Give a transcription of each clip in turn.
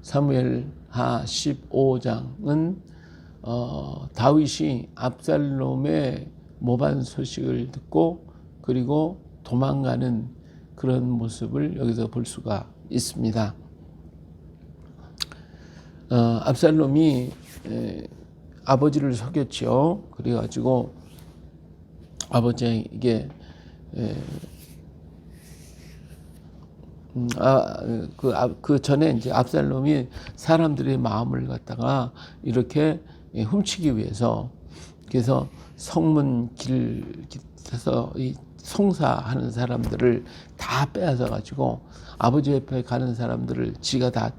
사무엘하 15장은 다윗이 압살롬의 모반 소식을 듣고 그리고 도망가는 그런 모습을 여기서 볼 수가 있습니다. 압살롬이 아버지를 속였죠. 그래가지고 아버지에게 그 전에 이제 압살롬이 사람들의 마음을 갖다가 이렇게 훔치기 위해서, 그래서 성문 길에서 이 송사하는 사람들을 다 빼앗아 가지고 아버지 옆에 가는 사람들을 지가 다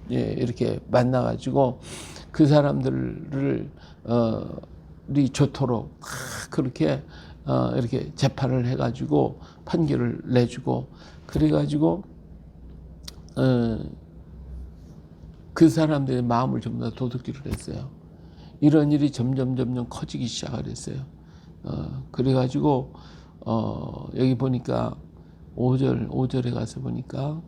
이렇게 만나 가지고 그 사람들을 좋도록 그렇게 이렇게 재판을 해 가지고 판결을 내주고, 그래 가지고 그 사람들의 마음을 전부 다 도둑질을 했어요. 이런 일이 점점 커지기 시작을 했어요. 그래 가지고 여기 보니까 5절에 가서 보니까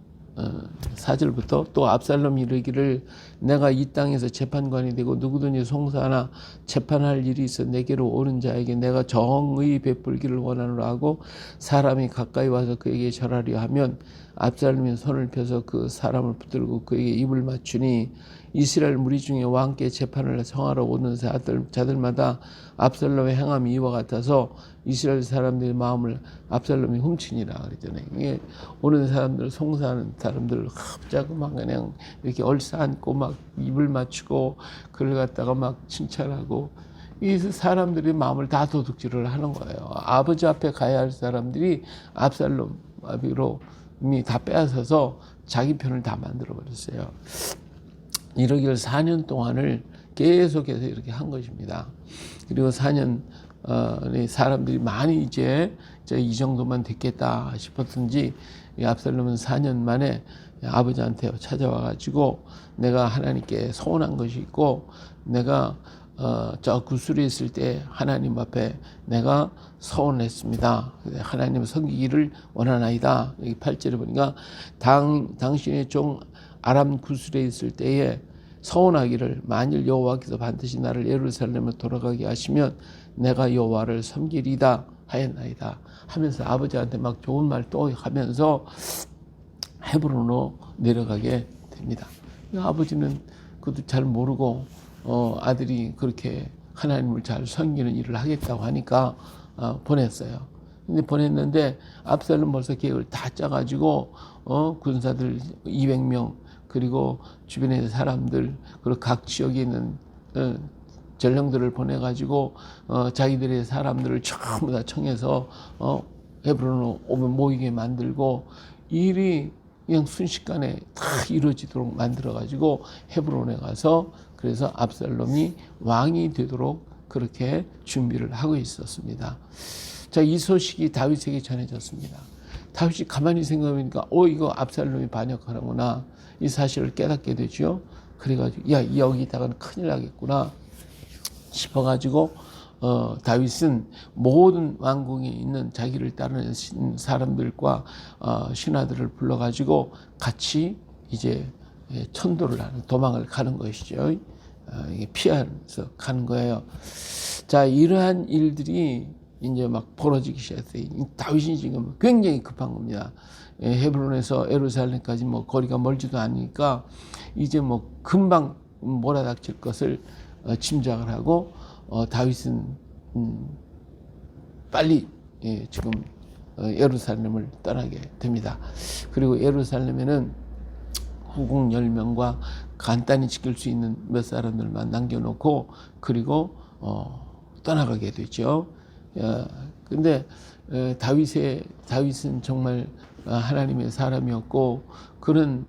4절부터 또 압살롬이 이르기를 내가 이 땅에서 재판관이 되고 누구든지 송사하나 재판할 일이 있어 내게로 오는 자에게 내가 정의 베풀기를 원하노라 하고 사람이 가까이 와서 그에게 절하려 하면 압살롬이 손을 펴서 그 사람을 붙들고 그에게 입을 맞추니 이스라엘 무리 중에 왕께 재판을 청하러 오는 자들마다 압살롬의 행함이 이와 같아서 이스라엘 사람들의 마음을 압살롬이 훔치니라 그랬잖아요. 이게 오는 사람들, 송사하는 사람들을 갑자기 막 그냥 이렇게 얼싸안고 막 입을 맞추고 그를 갖다가 막 칭찬하고, 이 사람들의 마음을 다 도둑질을 하는 거예요. 아버지 앞에 가야 할 사람들이 압살롬 아비로미 다 빼앗아서 자기 편을 다 만들어 버렸어요. 이러기를 4년 동안을 계속해서 이렇게 한 것입니다. 그리고 4년 사람들이 많이 이제 이 정도만 됐겠다 싶었던지 압살롬은 4년 만에 아버지한테 찾아와 가지고 내가 하나님께 소원한 것이 있고 내가 저 구술에 있을 때 하나님 앞에 내가 소원했습니다. 하나님을 섬기기를 원하나이다. 여기 8절에 보니까 당신의 종 아람 구술에 있을 때에 서원하기를 만일 여호와께서 반드시 나를 예루살렘으로 돌아가게 하시면 내가 여호와를 섬기리다 하였나이다 하면서 아버지한테 막 좋은 말 또 하면서 헤브론으로 내려가게 됩니다. 아버지는 그것도 잘 모르고 아들이 그렇게 하나님을 잘 섬기는 일을 하겠다고 하니까 보냈어요. 근데 보냈는데 압살롬 벌써 계획을 다 짜가지고 군사들 200명 그리고 주변의 사람들 그리고 각 지역에 있는 전령들을 보내가지고 자기들의 사람들을 전부 다 청해서 헤브론으로 오면 모이게 만들고 일이 그냥 순식간에 다 이루어지도록 만들어가지고 헤브론에 가서 그래서 압살롬이 왕이 되도록 그렇게 준비를 하고 있었습니다. 자, 이 소식이 다윗에게 전해졌습니다. 다윗이 가만히 생각해보니까 이거 압살롬이 반역하는구나 이 사실을 깨닫게 되죠. 그래가지고 여기다가는 큰일 나겠구나 싶어가지고 다윗은 모든 왕궁에 있는 자기를 따르는 사람들과 신하들을 불러가지고 같이 이제 천도를 하는 도망을 가는 것이죠. 이게 피하면서 가는 거예요. 자, 이러한 일들이 이제 막 벌어지기 시작했어요. 다윗이 지금 굉장히 급한 겁니다. 헤브론에서 예루살렘까지 뭐 거리가 멀지도 않으니까 이제 뭐 금방 몰아닥칠 것을 짐작을 하고 다윗은 빨리 지금 예루살렘을 떠나게 됩니다. 그리고 예루살렘에는 후궁 10명과 간단히 지킬 수 있는 몇 사람들만 남겨놓고 그리고 떠나가게 되죠. 근데 다윗은 정말 하나님의 사람이었고 그런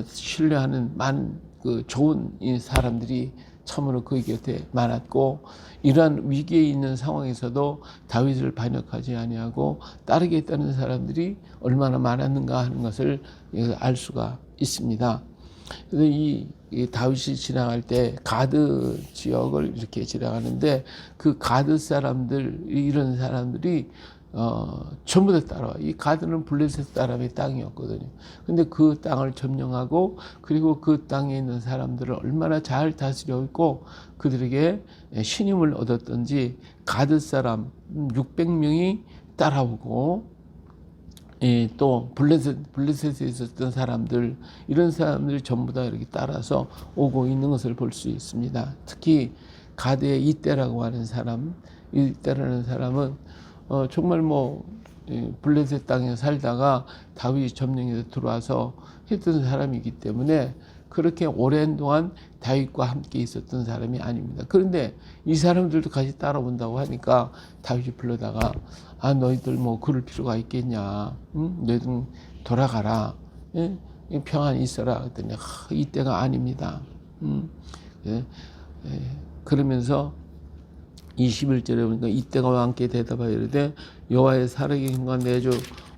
신뢰하는 많은 그 좋은 사람들이 참으로 그의 곁에 많았고 이러한 위기에 있는 상황에서도 다윗을 반역하지 아니하고 따르겠다는 사람들이 얼마나 많았는가 하는 것을 알 수가 있습니다. 그래서 이 다윗이 지나갈 때 가드 지역을 이렇게 지나가는데 그 가드 사람들 이런 사람들이 전부 다 따라와. 이 가드는 블레셋 사람의 땅이었거든요. 근데 그 땅을 점령하고 그리고 그 땅에 있는 사람들을 얼마나 잘 다스려 있고 그들에게 신임을 얻었던지 가드 사람 600명이 따라오고 또 블레셋에 있었던 사람들 이런 사람들이 전부 다 이렇게 따라서 오고 있는 것을 볼 수 있습니다. 특히 가드의 이때라고 하는 사람, 이때라는 사람은 정말 블레셋 땅에 살다가 다윗이 점령해서 들어와서 했던 사람이기 때문에 그렇게 오랜 동안 다윗과 함께 있었던 사람이 아닙니다. 그런데 이 사람들도 같이 따라온다고 하니까 다윗이 불러다가 너희들 그럴 필요가 있겠냐? 응? 너희들 돌아가라. 예? 평안히 있어라. 그랬더니 이때가 아닙니다. 예? 그러면서 21절에 보니까 이때가 왕께 대답하여 이르되 여호와의 살아계심과 내 주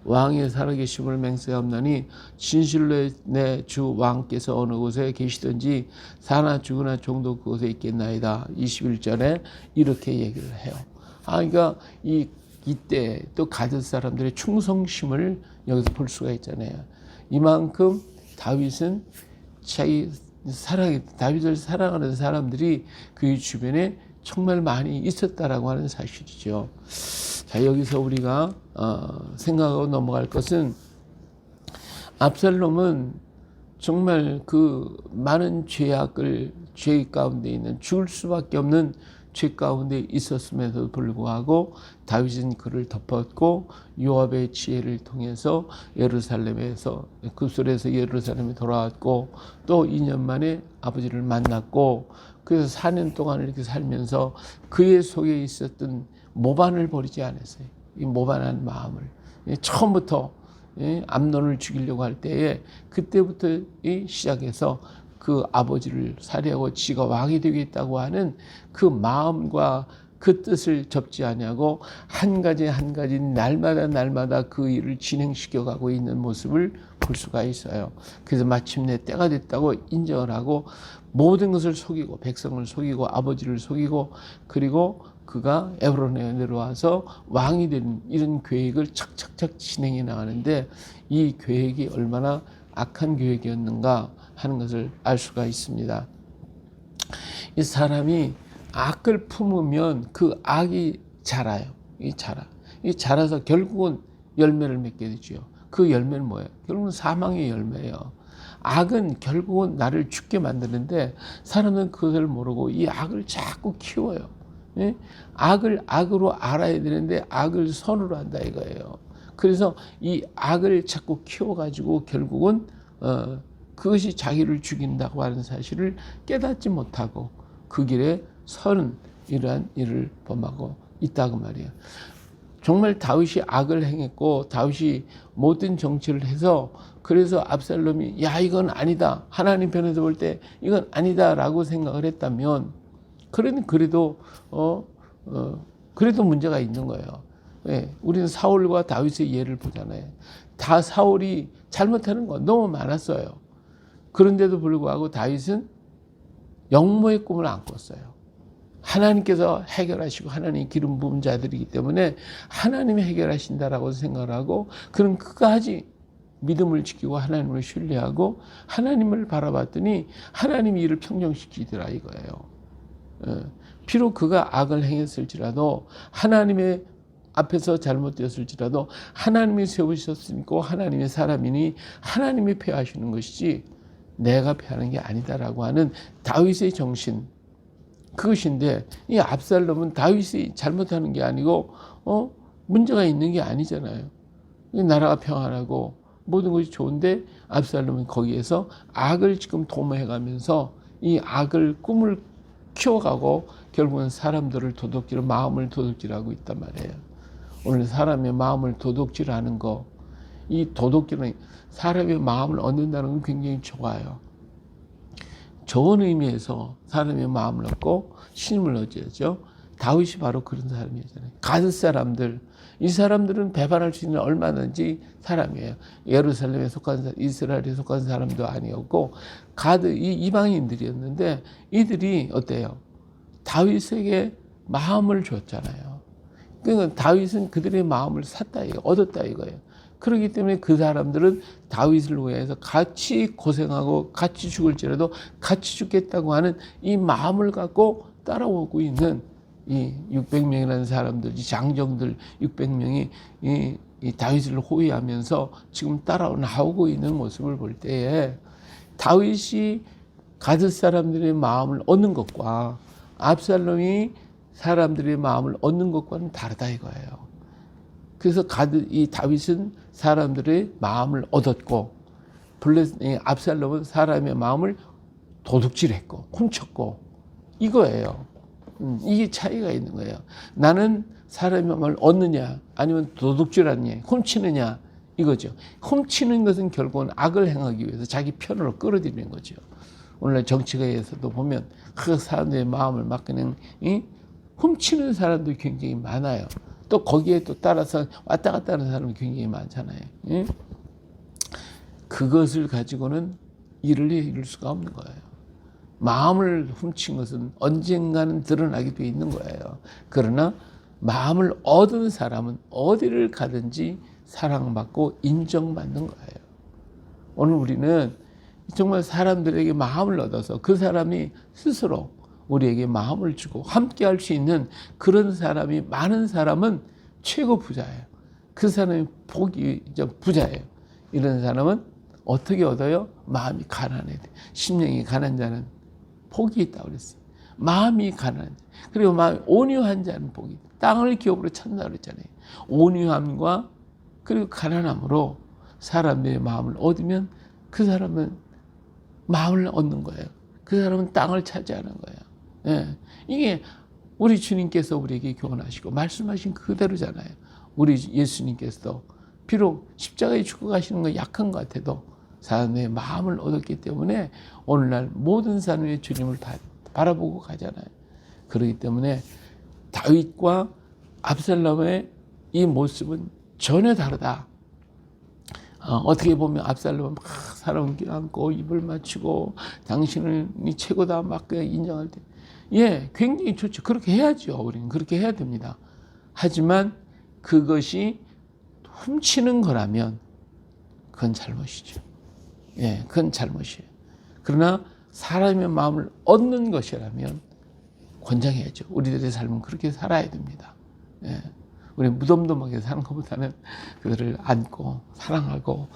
왕의 살아계심을 맹세하옵나니 진실로 내 주 왕께서 어느 곳에 계시든지 사나 죽으나 종도 그곳에 있겠나이다. 21절에 이렇게 얘기를 해요. 그러니까 이때 또 가드 사람들의 충성심을 여기서 볼 수가 있잖아요. 이만큼 다윗은 다윗을 사랑하는 사람들이 그 주변에 정말 많이 있었다라고 하는 사실이죠. 자, 여기서 우리가 생각하고 넘어갈 것은 압살롬은 정말 그 많은 죄 가운데 있는 죽을 수밖에 없는 죄 가운데 있었음에도 불구하고 다윗은 그를 덮었고 요압의 지혜를 통해서 예루살렘에서 급술에서 예루살렘에 돌아왔고 또 2년 만에 아버지를 만났고 그래서 4년 동안 이렇게 살면서 그의 속에 있었던 모반을 버리지 않았어요. 이 모반한 마음을 처음부터 암논을 죽이려고 할 때에 그때부터 시작해서 그 아버지를 살해하고 지가 왕이 되겠다고 하는 그 마음과 그 뜻을 접지 아니하고 한 가지 한 가지 날마다 그 일을 진행시켜 가고 있는 모습을 볼 수가 있어요. 그래서 마침내 때가 됐다고 인정을 하고 모든 것을 속이고 백성을 속이고 아버지를 속이고 그리고 그가 에브론에 내려와서 왕이 되는 이런 계획을 착착착 진행해 나가는데 이 계획이 얼마나 악한 계획이었는가 하는 것을 알 수가 있습니다. 이 사람이 악을 품으면 그 악이 자라요. 자라서 결국은 열매를 맺게 되죠. 그 열매는 뭐예요? 결국은 사망의 열매예요. 악은 결국은 나를 죽게 만드는데 사람은 그것을 모르고 이 악을 자꾸 키워요. 악을 악으로 알아야 되는데 악을 선으로 한다 이거예요. 그래서 이 악을 자꾸 키워가지고 결국은 그것이 자기를 죽인다고 하는 사실을 깨닫지 못하고 그 길에 서는 이러한 일을 범하고 있다고 말이에요. 정말 다윗이 악을 행했고 다윗이 모든 정치를 해서 그래서 압살롬이 이건 아니다. 하나님 편에서 볼 때 이건 아니다라고 생각을 했다면 그래도 문제가 있는 거예요. 우리는 사울과 다윗의 예를 보잖아요. 다 사울이 잘못하는 거 너무 많았어요. 그런데도 불구하고 다윗은 영모의 꿈을 안 꿨어요. 하나님께서 해결하시고 하나님 기름 부은 자들이기 때문에 하나님이 해결하신다라고 생각을 하고 그럼 끝까지 믿음을 지키고 하나님을 신뢰하고 하나님을 바라봤더니 하나님이 이를 평정시키더라 이거예요. 비록 그가 악을 행했을지라도 하나님의 앞에서 잘못되었을지라도 하나님이 세우셨으니까 하나님의 사람이니 하나님이 폐하시는 것이지 내가 폐하는 게 아니다라고 하는 다윗의 정신 그것인데 이 압살롬은 다윗이 잘못하는 게 아니고 문제가 있는 게 아니잖아요. 나라가 평안하고 모든 것이 좋은데 압살롬은 거기에서 악을 지금 도모해가면서 이 악을 꿈을 키워가고 결국은 사람들을 마음을 도둑질하고 있단 말이에요. 오늘 사람의 마음을 도둑질하는 거, 이 도둑질은 사람의 마음을 얻는다는 건 굉장히 좋아요. 좋은 의미에서 사람의 마음을 얻고 신임을 얻어야죠. 다윗이 바로 그런 사람이잖아요. 가드 사람들, 이 사람들은 배반할 수 있는 얼마든지 사람이에요. 예루살렘에 속한 이스라엘에 속한 사람도 아니었고 이 이방인들이었는데 이들이 어때요? 다윗에게 마음을 줬잖아요. 그러니까 다윗은 그들의 마음을 샀다 이거, 얻었다 이거예요. 그렇기 때문에 그 사람들은 다윗을 위해서 같이 고생하고 같이 죽을지라도 같이 죽겠다고 하는 이 마음을 갖고 따라오고 있는 이 600명이라는 사람들, 이 장정들 600명이 이 다윗을 호위하면서 지금 따라 나오고 있는 모습을 볼 때에 다윗이 가드 사람들의 마음을 얻는 것과 압살롬이 사람들의 마음을 얻는 것과는 다르다 이거예요. 그래서 이 다윗은 사람들의 마음을 얻었고 압살롬은 사람의 마음을 도둑질했고 훔쳤고 이거예요. 이게 차이가 있는 거예요. 나는 사람의 마음을 얻느냐 아니면 도둑질하느냐 훔치느냐 이거죠. 훔치는 것은 결국은 악을 행하기 위해서 자기 편으로 끌어들이는 거죠. 오늘날 정치가에서도 보면 그 사람들의 마음을 막 그냥 훔치는 사람도 굉장히 많아요. 또 거기에 또 따라서 왔다 갔다 하는 사람이 굉장히 많잖아요. 그것을 가지고는 일을 이룰 수가 없는 거예요. 마음을 훔친 것은 언젠가는 드러나게 돼 있는 거예요. 그러나 마음을 얻은 사람은 어디를 가든지 사랑받고 인정받는 거예요. 오늘 우리는 정말 사람들에게 마음을 얻어서 그 사람이 스스로 우리에게 마음을 주고 함께 할 수 있는 그런 사람이 많은 사람은 최고 부자예요. 그 사람이 복이 부자예요. 이런 사람은 어떻게 얻어요? 마음이 가난해야 돼. 심령이 가난한 자는 복이 있다고 그랬어요. 마음이 가난한 자. 그리고 마음이 온유한 자는 복이 있다. 땅을 기업으로 찾는다고 그랬잖아요. 온유함과 그리고 가난함으로 사람의 마음을 얻으면 그 사람은 마음을 얻는 거예요. 그 사람은 땅을 차지하는 거예요. 예. 이게 우리 주님께서 우리에게 교훈하시고 말씀하신 그대로잖아요. 우리 예수님께서도 비록 십자가에 죽어 가시는 건 약한 것 같아도 사람의 마음을 얻었기 때문에 오늘날 모든 사람의 주님을 다 바라보고 가잖아요. 그렇기 때문에 다윗과 압살롬의 이 모습은 전혀 다르다. 어떻게 보면 압살롬은 막 사람 안고 입을 맞추고 당신이 최고다 막 인정할 때 예, 굉장히 좋죠. 그렇게 해야죠. 우리는 그렇게 해야 됩니다. 하지만 그것이 훔치는 거라면 그건 잘못이죠. 예, 그건 잘못이에요. 그러나 사람의 마음을 얻는 것이라면 권장해야죠. 우리들의 삶은 그렇게 살아야 됩니다. 예, 우리 무덤덤하게 사는 것보다는 그들을 안고 사랑하고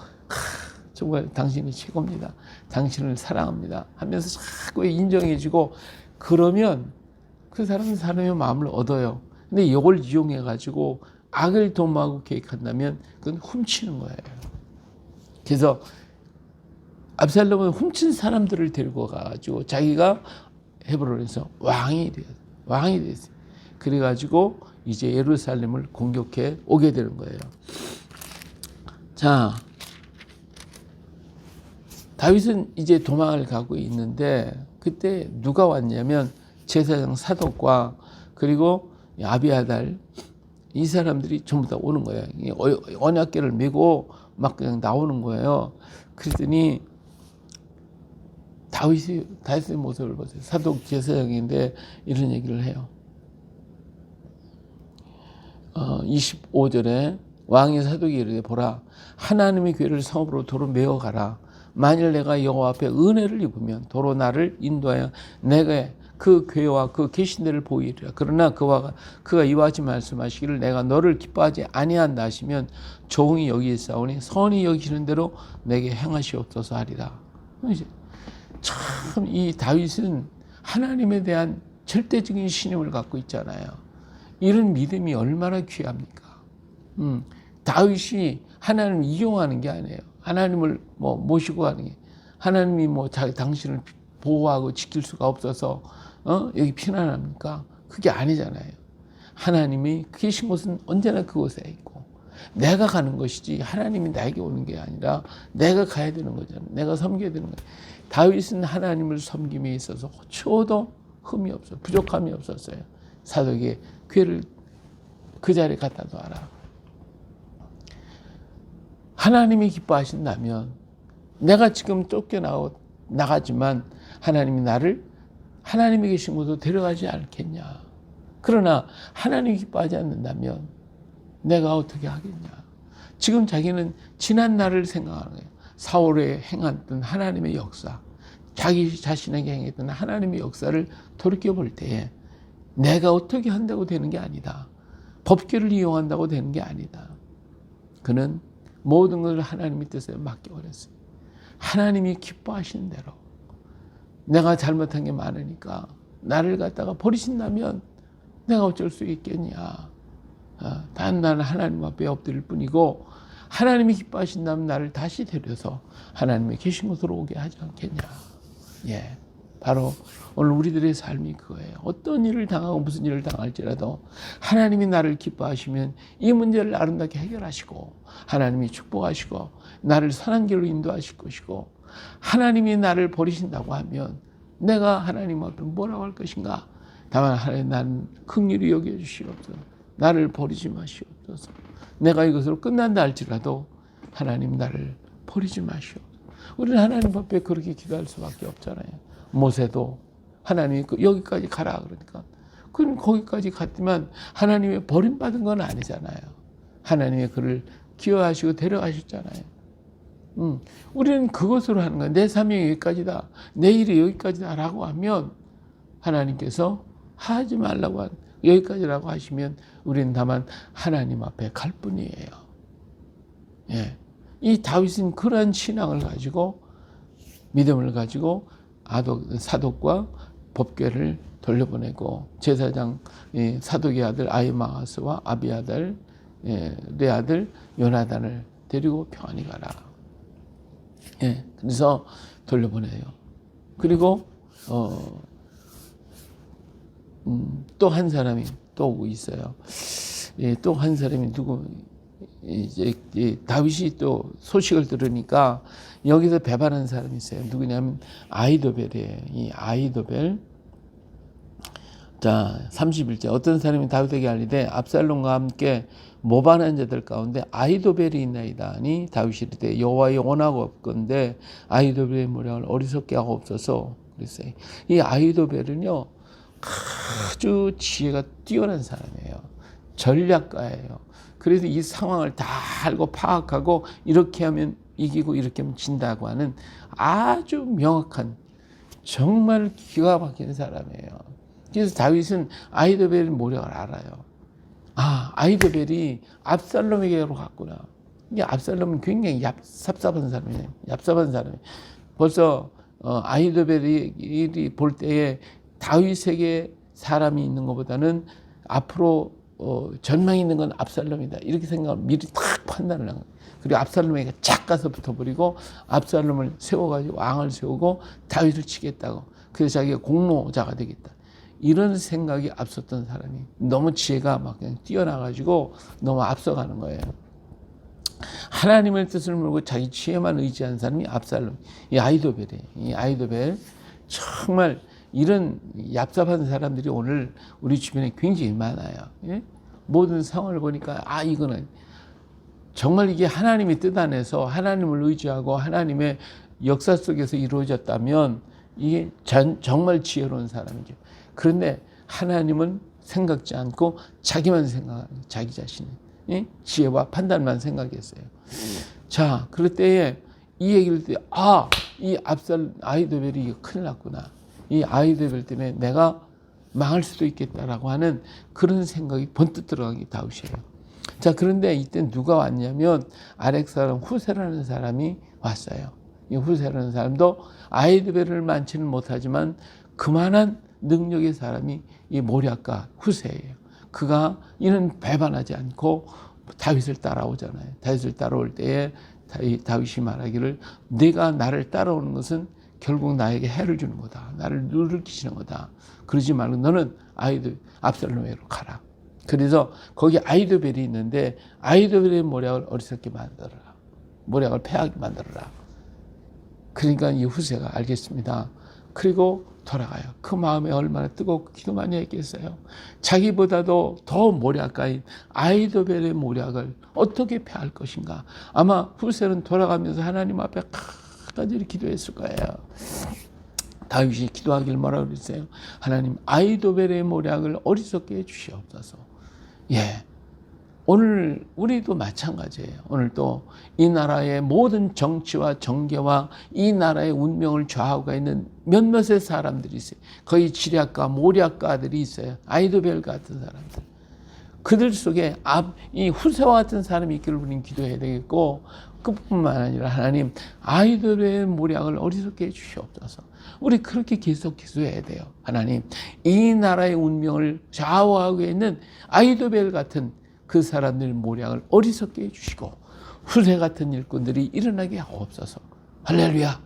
정말 당신이 최고입니다. 당신을 사랑합니다. 하면서 자꾸 인정해주고 그러면 그 사람은 사람의 마음을 얻어요. 근데 이걸 이용해가지고 악을 도모하고 계획한다면 그건 훔치는 거예요. 그래서 압살롬은 훔친 사람들을 데리고 가가지고 자기가 헤브론에서 왕이 됐어요. 그래가지고 이제 예루살렘을 공격해 오게 되는 거예요. 자, 다윗은 이제 도망을 가고 있는데 그때 누가 왔냐면 제사장 사독과 그리고 아비아달 이 사람들이 전부 다 오는 거예요. 언약궤를 메고 막 그냥 나오는 거예요. 그랬더니 다윗의 모습을 보세요. 사독 제사장인데 이런 얘기를 해요. 25절에 왕의 사독이 이르되 보라 하나님의 궤를 성읍으로 도로 메어 가라. 만일 내가 여호와 앞에 은혜를 입으면 도로 나를 인도하여 내가 그 궤와 그 계신 데를 보이리라. 그러나 그가 이와 같이 말씀하시기를 내가 너를 기뻐하지 아니한다 하시면 종이 여기있사오니 선히 여기시는 대로 내게 행하시옵소서 하리라. 참 이 다윗은 하나님에 대한 절대적인 신임을 갖고 있잖아요. 이런 믿음이 얼마나 귀합니까? 다윗이 하나님을 이용하는 게 아니에요. 하나님을 모시고 가는 게 하나님이 당신을 보호하고 지킬 수가 없어서 여기 피난합니까? 그게 아니잖아요. 하나님이 계신 곳은 언제나 그곳에 있고 내가 가는 것이지 하나님이 나에게 오는 게 아니라 내가 가야 되는 거잖아요. 내가 섬겨야 되는 거예요. 다윗은 하나님을 섬김에 있어서 호초도 흠이 없어 부족함이 없었어요. 사독의 궤를 그 자리에 갖다 놔라. 하나님이 기뻐하신다면 내가 지금 쫓겨나가지만 하나님이 나를 하나님이 계신 곳으로 데려가지 않겠냐. 그러나 하나님이 기뻐하지 않는다면 내가 어떻게 하겠냐. 지금 자기는 지난 날을 생각하는 거예요. 사울에 행했던 하나님의 역사, 자기 자신에게 행했던 하나님의 역사를 돌이켜볼 때에 내가 어떻게 한다고 되는 게 아니다. 법규를 이용한다고 되는 게 아니다. 그는 모든 것을 하나님의 뜻에 맡겨버렸어요. 하나님이 기뻐하시는 대로. 내가 잘못한 게 많으니까 나를 갖다가 버리신다면 내가 어쩔 수 있겠냐. 단 나는 하나님 앞에 엎드릴 뿐이고 하나님이 기뻐하신다면 나를 다시 데려서 하나님의 계신 곳으로 오게 하지 않겠냐. 예, 바로 오늘 우리들의 삶이 그거예요. 어떤 일을 당하고 무슨 일을 당할지라도 하나님이 나를 기뻐하시면 이 문제를 아름답게 해결하시고 하나님이 축복하시고 나를 선한 길로 인도하실 것이고 하나님이 나를 버리신다고 하면 내가 하나님 앞에 뭐라고 할 것인가. 다만 하나님 나는 긍휼히 여겨주시옵소서. 나를 버리지 마시옵소서. 내가 이것으로 끝난다 할지라도 하나님 나를 버리지 마시옵소서. 우리는 하나님 앞에 그렇게 기도할 수밖에 없잖아요. 모세도 하나님이 여기까지 가라 그러니까 그럼 거기까지 갔지만 하나님의 버림받은 건 아니잖아요. 하나님의 그를 기여하시고 데려가셨잖아요. 우리는 그것으로 하는 거예요. 내 삶이 여기까지다. 내 일이 여기까지다 라고 하면 하나님께서 하지 말라고 여기까지라고 하시면 우리는 다만 하나님 앞에 갈 뿐이에요. 예. 이 다윗은 그러한 신앙을 가지고 믿음을 가지고 사독과 법궤를 돌려보내고 제사장 사독의 아들 아히마아스와 아비아달의 아들 요나단을 데리고 평안히 가라. 예. 그래서 돌려보내요. 그리고 또 한 사람이 또 오고 있어요. 예, 또 한 사람이 누구? 이제 다윗이 또 소식을 들으니까 여기서 배반한 사람이 있어요. 누구냐면 아히도벨이에요. 이 아히도벨. 자, 31절. 어떤 사람이 다윗에게 알리되 압살롬과 함께 모반한 자들 가운데 아히도벨이 있나이다 하니 다윗이 이르되 여호와의 원하고 없건대 아히도벨의 모략을 어리석게 하고 없어서 그랬어요. 이 아히도벨은요 아주 지혜가 뛰어난 사람이에요. 전략가예요. 그래서 이 상황을 다 알고 파악하고 이렇게 하면 이기고 이렇게 하면 진다고 하는 아주 명확한 정말 기가 막힌 사람이에요. 그래서 다윗은 아히도벨의 모략을 알아요. 아히도벨이 압살롬에게로 갔구나. 이게 압살롬은 굉장히 얍삽한 사람이에요. 얍삽한 사람이에요. 벌써 아히도벨이 볼 때에 다윗에게 사람이 있는 것보다는 앞으로 전망이 있는 건 압살롬이다. 이렇게 생각하면 미리 딱 판단을 한 거예요. 그리고 압살롬에게 착 가서 붙어버리고 압살롬을 세워가지고 왕을 세우고 다윗을 치겠다고. 그래서 자기가 공로자가 되겠다. 이런 생각이 앞섰던 사람이 너무 지혜가 막 그냥 뛰어나가지고 너무 앞서가는 거예요. 하나님의 뜻을 모르고 자기 지혜만 의지한 사람이 압살롬. 이 아히도벨이에요. 이 아히도벨 정말 이런 얍삽한 사람들이 오늘 우리 주변에 굉장히 많아요. 예? 모든 상황을 보니까 이거는 정말 이게 하나님의 뜻 안에서 하나님을 의지하고 하나님의 역사 속에서 이루어졌다면 이게 정말 지혜로운 사람이죠. 그런데 하나님은 생각지 않고 자기만 생각하는 자기 자신의 지혜와 판단만 생각했어요. 자, 그럴 때에 이 얘기를 때 이 아히도벨이 이거 큰일 났구나. 이 아히도벨 때문에 내가 망할 수도 있겠다라고 하는 그런 생각이 번뜩 들어간 게 다윗이에요. 자, 그런데 이때 누가 왔냐면 아렉 사람 후세라는 사람이 왔어요. 이 후세라는 사람도 아히도벨을 많지는 못하지만 그만한 능력의 사람이 이 모략가 후세예요. 그가 이는 배반하지 않고 다윗을 따라오잖아요. 다윗을 따라올 때에 다윗이 말하기를 네가 나를 따라오는 것은 결국 나에게 해를 주는 거다. 나를 누를 끼치는 거다. 그러지 말고 너는 압살롬에게로 가라. 그래서 거기 아히도벨이 있는데 아히도벨의 모략을 어리석게 만들어라. 모략을 패하게 만들어라. 그러니까 이 후세가 알겠습니다. 그리고 돌아가요. 그 마음에 얼마나 뜨겁고 기도 많이 했겠어요. 자기보다도 더 모략가인 아히도벨의 모략을 어떻게 패할 것인가. 아마 후세는 돌아가면서 하나님 앞에 간절히 기도했을 거예요. 다윗이 기도하길 뭐라고 그랬어요? 하나님, 아히도벨의 모략을 어리석게 해주시옵소서. 예, 오늘 우리도 마찬가지예요. 오늘 또 이 나라의 모든 정치와 정계와 이 나라의 운명을 좌우하고 있는 몇몇의 사람들이 있어요. 거의 지략가, 모략가들이 있어요. 아히도벨 같은 사람들. 그들 속에 이 후세와 같은 사람이 있기를 우리는 기도해야 되겠고, 그뿐만 아니라 하나님, 아히도벨의 모략을 어리석게 해주시옵소서. 우리 그렇게 계속 기도해야 돼요. 하나님, 이 나라의 운명을 좌우하고 있는 아히도벨 같은 그 사람들의 모략을 어리석게 해주시고 후세 같은 일꾼들이 일어나게 하옵소서. 할렐루야.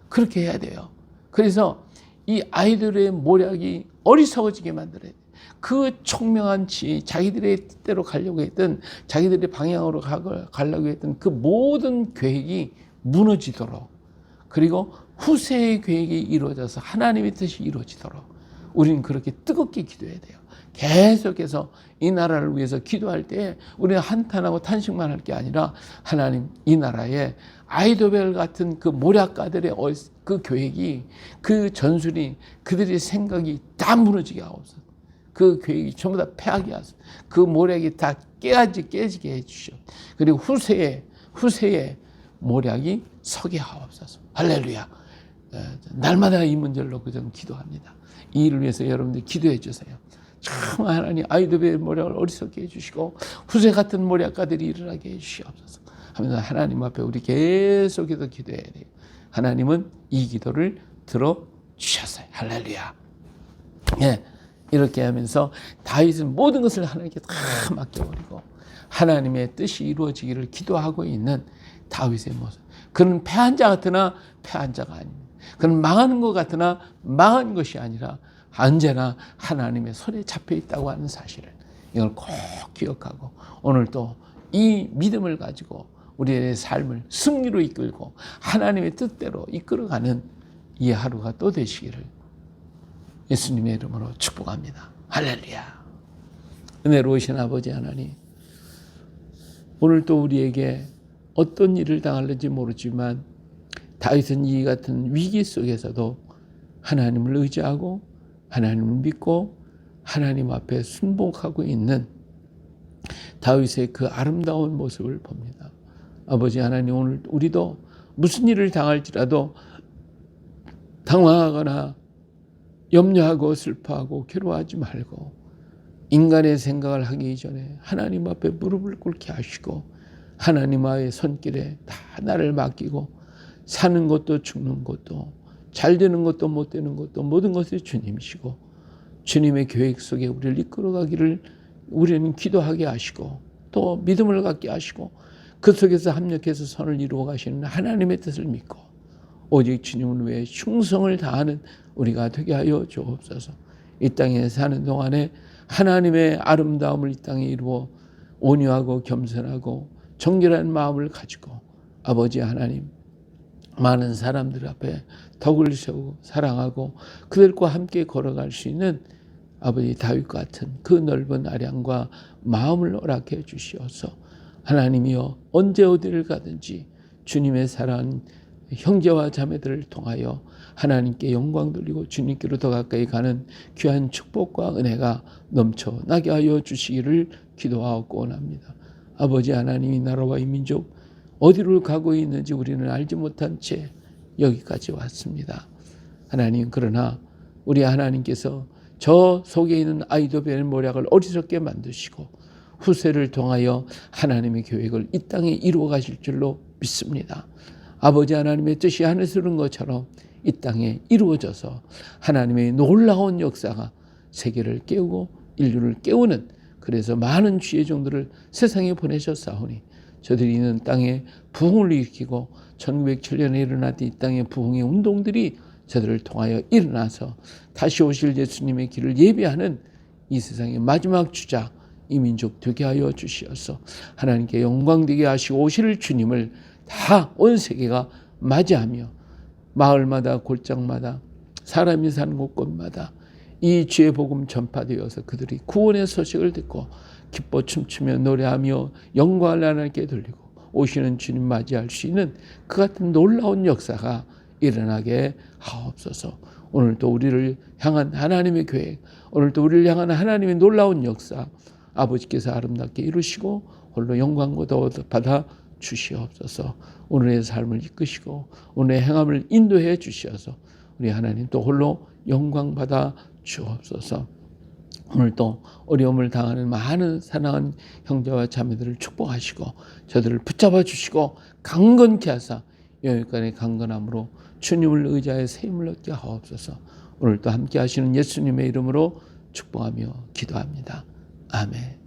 그렇게 해야 돼요. 그래서 이 아이들의 모략이 어리석어지게 만들어야 돼요. 그 총명한 자기들의 뜻대로 가려고 했던, 자기들의 방향으로 가려고 했던 그 모든 계획이 무너지도록, 그리고 후세의 계획이 이루어져서 하나님의 뜻이 이루어지도록 우리는 그렇게 뜨겁게 기도해야 돼요. 계속해서 이 나라를 위해서 기도할 때 우리는 한탄하고 탄식만 할 게 아니라, 하나님, 이 나라에 아히도벨 같은 그 모략가들의 그 계획이, 그 전술이, 그들의 생각이 다 무너지게 하옵소서. 그 계획이 전부 다 패하게 하소서. 그 모략이 다 깨지게 해주시오. 그리고 후세의 모략이 서게 하옵소서. 할렐루야. 날마다 이 문제를 놓고 저는 기도합니다. 이 일을 위해서 여러분들 기도해 주세요. 참 하나님, 아히도벨의 모략을 어리석게 해주시고 후세 같은 모략가들이 일어나게 해주시옵소서 하면서 하나님 앞에 우리 계속해서 기도해야 돼요. 하나님은 이 기도를 들어주셨어요. 할렐루야. 예, 이렇게 하면서 다윗은 모든 것을 하나님께 다 맡겨버리고 하나님의 뜻이 이루어지기를 기도하고 있는 다윗의 모습. 그는 패한 자 같으나 패한 자가 아닙니다. 그는 망하는 것 같으나 망한 것이 아니라 언제나 하나님의 손에 잡혀 있다고 하는 사실을, 이걸 꼭 기억하고 오늘 또 이 믿음을 가지고 우리의 삶을 승리로 이끌고 하나님의 뜻대로 이끌어가는 이 하루가 또 되시기를 예수님의 이름으로 축복합니다. 할렐루야. 은혜로우신 아버지 하나님, 오늘 또 우리에게 어떤 일을 당할는지 모르지만 다윗은 이 같은 위기 속에서도 하나님을 의지하고 하나님을 믿고 하나님 앞에 순복하고 있는 다윗의 그 아름다운 모습을 봅니다. 아버지 하나님, 오늘 우리도 무슨 일을 당할지라도 당황하거나 염려하고 슬퍼하고 괴로워하지 말고 인간의 생각을 하기 이전에 하나님 앞에 무릎을 꿇게 하시고 하나님과의 손길에 다 나를 맡기고, 사는 것도 죽는 것도 잘 되는 것도 못 되는 것도 모든 것이 주님이시고 주님의 계획 속에 우리를 이끌어가기를 우리는 기도하게 하시고 또 믿음을 갖게 하시고 그 속에서 합력해서 선을 이루어 가시는 하나님의 뜻을 믿고 오직 주님을 위해 충성을 다하는 우리가 되게 하여 주옵소서. 이 땅에 사는 동안에 하나님의 아름다움을 이 땅에 이루어 온유하고 겸손하고 정결한 마음을 가지고 아버지 하나님, 많은 사람들 앞에 덕을 세우고 사랑하고 그들과 함께 걸어갈 수 있는 아버지 다윗 같은 그 넓은 아량과 마음을 허락해 주시어서 하나님이여, 언제 어디를 가든지 주님의 사랑하는 형제와 자매들을 통하여 하나님께 영광 돌리고 주님께로 더 가까이 가는 귀한 축복과 은혜가 넘쳐나게 하여 주시기를 기도하고 원합니다. 아버지 하나님, 이 나라와 이 민족 어디로 가고 있는지 우리는 알지 못한 채 여기까지 왔습니다. 하나님, 그러나 우리 하나님께서 저 속에 있는 아히도벨의 모략을 어리석게 만드시고 후세를 통하여 하나님의 계획을 이 땅에 이루어 가실 줄로 믿습니다. 아버지 하나님의 뜻이 하늘에서 이룬 것처럼 이 땅에 이루어져서 하나님의 놀라운 역사가 세계를 깨우고 인류를 깨우는, 그래서 많은 주의 종들을 세상에 보내셨사오니 저들이 있는 땅에 부흥을 일으키고 1907년에 일어났던 이 땅의 부흥의 운동들이 저들을 통하여 일어나서 다시 오실 예수님의 길을 예비하는 이 세상의 마지막 주자 이 민족 되게 하여 주시어서 하나님께 영광되게 하시고 오실 주님을 다 온 세계가 맞이하며 마을마다 골장마다 사람이 사는 곳곳마다 이 주의 복음 전파되어서 그들이 구원의 소식을 듣고 기뻐 춤추며 노래하며 영광을 하나님께 돌리고 오시는 주님 맞이할 수 있는 그 같은 놀라운 역사가 일어나게 하옵소서. 오늘도 우리를 향한 하나님의 계획, 오늘도 우리를 향한 하나님의 놀라운 역사 아버지께서 아름답게 이루시고 홀로 영광과 받아 주시옵소서. 오늘의 삶을 이끄시고 오늘의 행함을 인도해 주시어서 우리 하나님 또 홀로 영광 받아 주옵소서. 오늘도 어려움을 당하는 많은 사랑하는 형제와 자매들을 축복하시고 저들을 붙잡아 주시고 강건케 하사 영육간의 강건함으로 주님을 의지하여 새 힘을 얻게 하옵소서. 오늘도 함께 하시는 예수님의 이름으로 축복하며 기도합니다. 아멘.